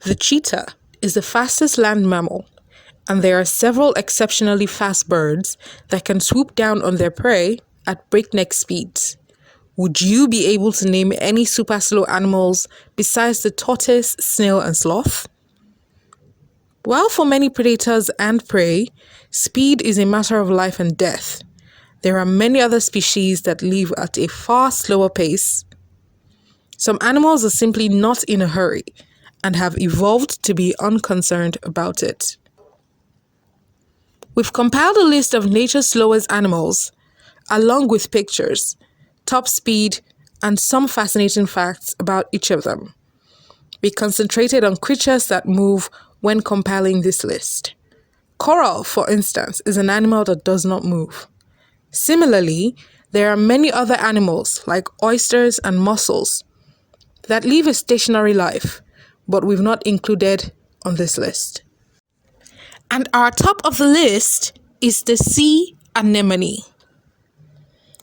The cheetah is the fastest land mammal, and there are several exceptionally fast birds that can swoop down on their prey at breakneck speeds. Would you be able to name any super slow animals besides the tortoise, snail, and sloth? While for many predators and prey, speed is a matter of life and death, there are many other species that live at a far slower pace. Some animals are simply not in a hurry and have evolved to be unconcerned about it. We've compiled a list of nature's slowest animals, along with pictures, top speed, and some fascinating facts about each of them. We concentrated on creatures that move when compiling this list. Coral, for instance, is an animal that does not move. Similarly, there are many other animals like oysters and mussels that live a stationary life, but we've not included on this list. And our top of the list is the sea anemone.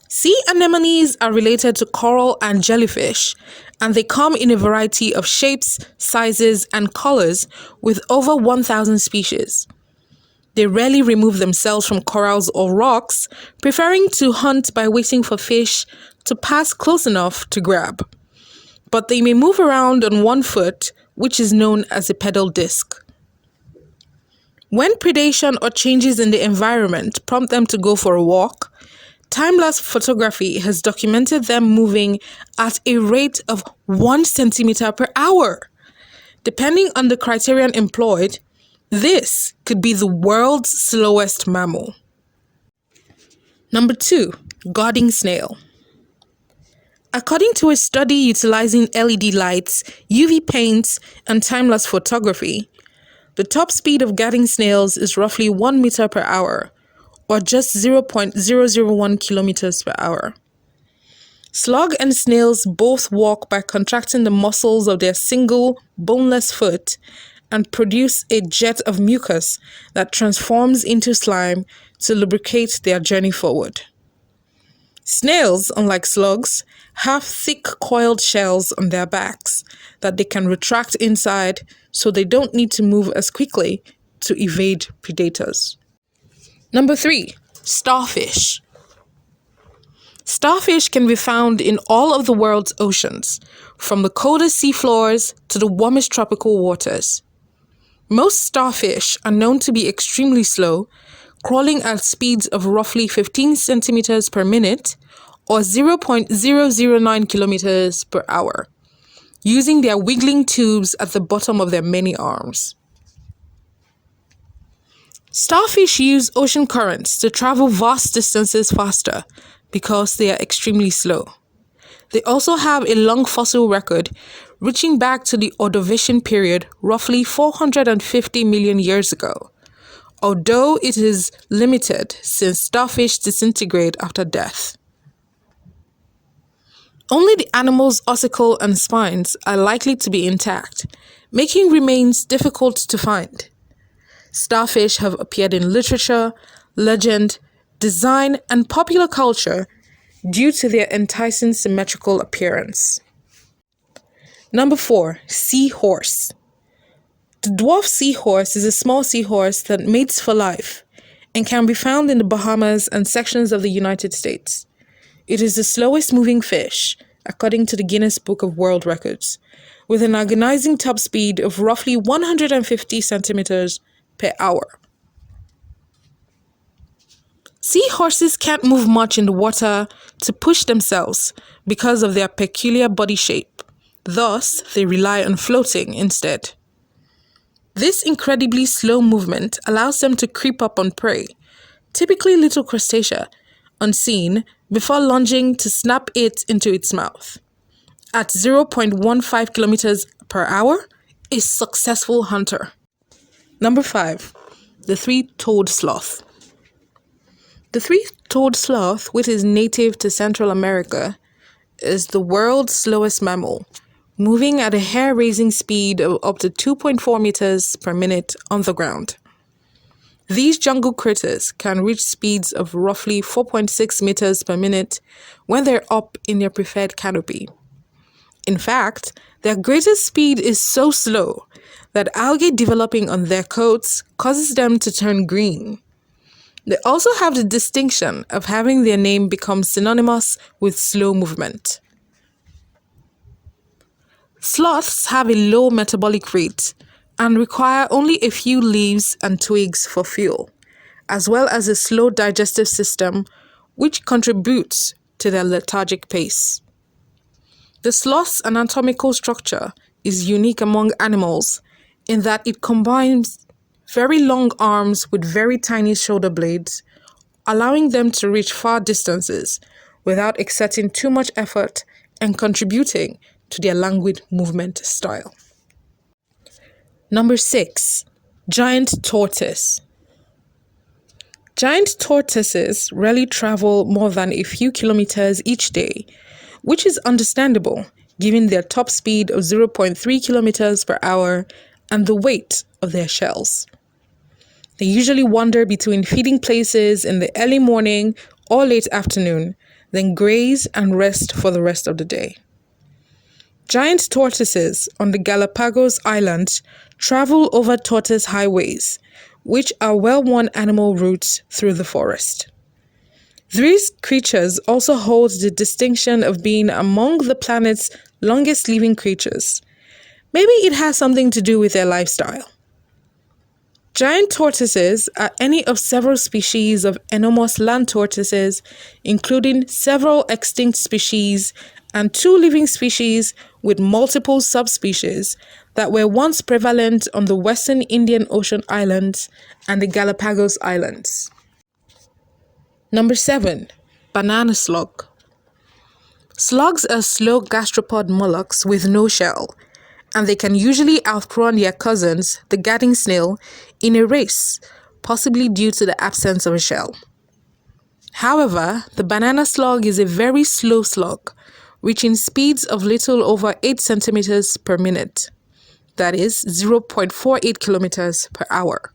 Sea anemones are related to coral and jellyfish, and they come in a variety of shapes, sizes, and colors with over 1,000 species. They rarely remove themselves from corals or rocks, preferring to hunt by waiting for fish to pass close enough to grab. But they may move around on one foot, which is known as a pedal disc. When predation or changes in the environment prompt them to go for a walk, time-lapse photography has documented them moving at a rate of 1 centimeter per hour. Depending on the criterion employed, this could be the world's slowest mammal. Number 2, guarding snail. According to a study utilizing LED lights, UV paints, and time-lapse photography, the top speed of guarding snails is roughly 1 meter per hour, or just 0.001 kilometers per hour. Slug and snails both walk by contracting the muscles of their single, boneless foot and produce a jet of mucus that transforms into slime to lubricate their journey forward. Snails, unlike slugs, have thick coiled shells on their backs that they can retract inside, so they don't need to move as quickly to evade predators. Number 3, starfish. Starfish can be found in all of the world's oceans, from the coldest seafloors to the warmest tropical waters. Most starfish are known to be extremely slow, crawling at speeds of roughly 15 centimeters per minute or 0.009 kilometers per hour, using their wiggling tubes at the bottom of their many arms. Starfish use ocean currents to travel vast distances faster because they are extremely slow. They also have a long fossil record reaching back to the Ordovician period roughly 450 million years ago, although it is limited since starfish disintegrate after death. Only the animal's ossicle and spines are likely to be intact, making remains difficult to find. Starfish have appeared in literature, legend, design, and popular culture due to their enticing symmetrical appearance. Number 4, seahorse. The dwarf seahorse is a small seahorse that mates for life and can be found in the Bahamas and sections of the United States. It is the slowest moving fish, according to the Guinness Book of World Records, with an agonizing top speed of roughly 150 centimeters per hour. Seahorses can't move much in the water to push themselves because of their peculiar body shape. Thus, they rely on floating instead. This incredibly slow movement allows them to creep up on prey, typically little crustacea, unseen, before lunging to snap it into its mouth. At 0.15 kilometers per hour, a successful hunter. Number 5, the three-toed sloth. The three-toed sloth, which is native to Central America, is the world's slowest mammal, moving at a hair-raising speed of up to 2.4 meters per minute on the ground. These jungle critters can reach speeds of roughly 4.6 meters per minute when they're up in their preferred canopy. In fact, their greatest speed is so slow that algae developing on their coats causes them to turn green. They also have the distinction of having their name become synonymous with slow movement. Sloths have a low metabolic rate and require only a few leaves and twigs for fuel, as well as a slow digestive system, which contributes to their lethargic pace. The sloth's anatomical structure is unique among animals in that it combines very long arms with very tiny shoulder blades, allowing them to reach far distances without exerting too much effort and contributing to their languid movement style. Number 6. Giant tortoise. Giant tortoises rarely travel more than a few kilometers each day, which is understandable given their top speed of 0.3 kilometers per hour and the weight of their shells. They usually wander between feeding places in the early morning or late afternoon, then graze and rest for the rest of the day. Giant tortoises on the Galapagos Islands travel over tortoise highways, which are well-worn animal routes through the forest. These creatures also hold the distinction of being among the planet's longest living creatures. Maybe it has something to do with their lifestyle. Giant tortoises are any of several species of enormous land tortoises, including several extinct species and 2 living species with multiple subspecies that were once prevalent on the western Indian Ocean islands and the Galapagos Islands. Number 7. Banana slug. Slugs are slow gastropod mollusks with no shell, and they can usually outrun their cousins, the garden snail, in a race, possibly due to the absence of a shell. However, the banana slug is a very slow slug, reaching speeds of little over 8 centimeters per minute, that is 0.48 kilometers per hour.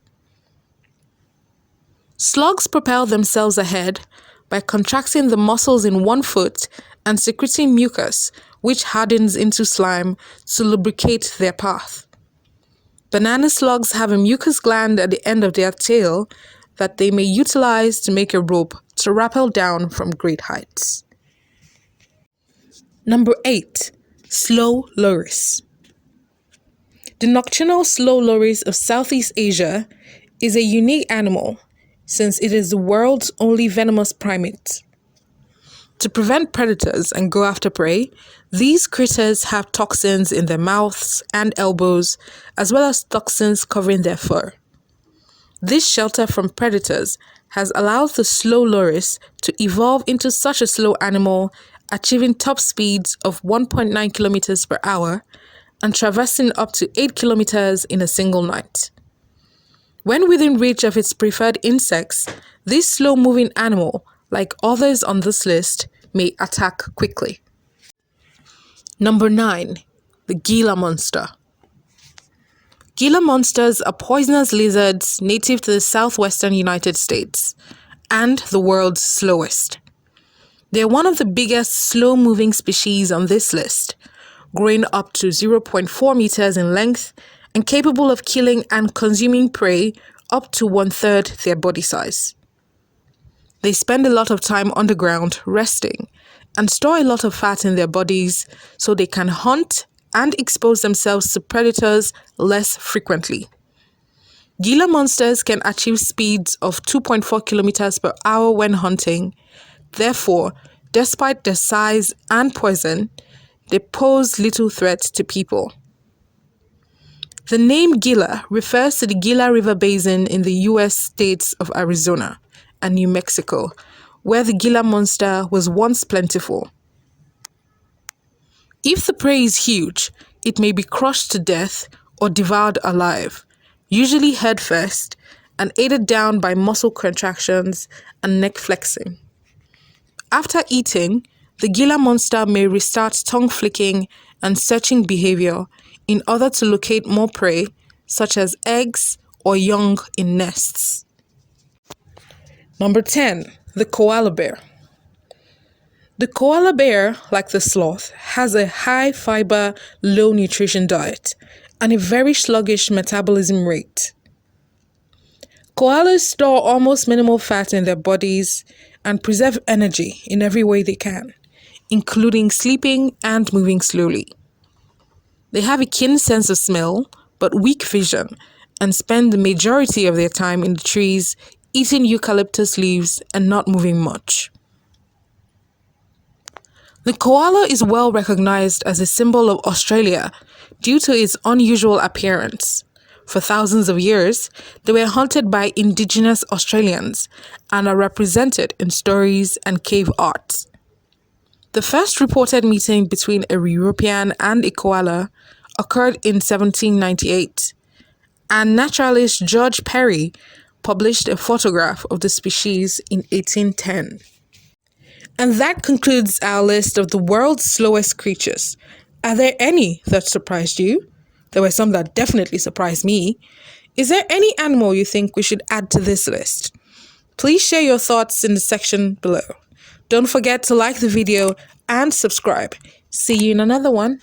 Slugs propel themselves ahead by contracting the muscles in one foot and secreting mucus, which hardens into slime to lubricate their path. Banana slugs have a mucus gland at the end of their tail that they may utilize to make a rope to rappel down from great heights. Number 8. Slow loris. The nocturnal slow loris of Southeast Asia is a unique animal since it is the world's only venomous primate. To prevent predators and go after prey, these critters have toxins in their mouths and elbows, as well as toxins covering their fur. This shelter from predators has allowed the slow loris to evolve into such a slow animal, achieving top speeds of 1.9 kilometers per hour and traversing up to 8 kilometers in a single night. When within reach of its preferred insects, this slow-moving animal, like others on this list, may attack quickly. Number 9. The Gila monster. Gila monsters are poisonous lizards native to the southwestern United States and the world's slowest. They are one of the biggest slow-moving species on this list, growing up to 0.4 meters in length and capable of killing and consuming prey up to 1/3 their body size. They spend a lot of time underground resting and store a lot of fat in their bodies so they can hunt and expose themselves to predators less frequently. Gila monsters can achieve speeds of 2.4 kilometers per hour when hunting. Therefore, despite their size and poison, they pose little threat to people. The name Gila refers to the Gila River Basin in the U.S. states of Arizona and New Mexico, where the Gila monster was once plentiful. If the prey is huge, it may be crushed to death or devoured alive, usually head first, and aided down by muscle contractions and neck flexing. After eating, the Gila monster may restart tongue flicking and searching behavior in order to locate more prey, such as eggs or young in nests. Number 10. The koala bear. The koala bear, like the sloth, has a high fiber, low nutrition diet and a very sluggish metabolism rate. Koalas store almost minimal fat in their bodies and preserve energy in every way they can, including sleeping and moving slowly. They have a keen sense of smell, but weak vision, and spend the majority of their time in the trees, eating eucalyptus leaves and not moving much. The koala is well recognized as a symbol of Australia due to its unusual appearance. For thousands of years, they were hunted by indigenous Australians and are represented in stories and cave art. The first reported meeting between a European and a koala occurred in 1798, and naturalist George Perry published a photograph of the species in 1810. And that concludes our list of the world's slowest creatures. Are there any that surprised you? There were some that definitely surprised me. Is there any animal you think we should add to this list? Please share your thoughts in the section below. Don't forget to like the video and subscribe. See you in another one.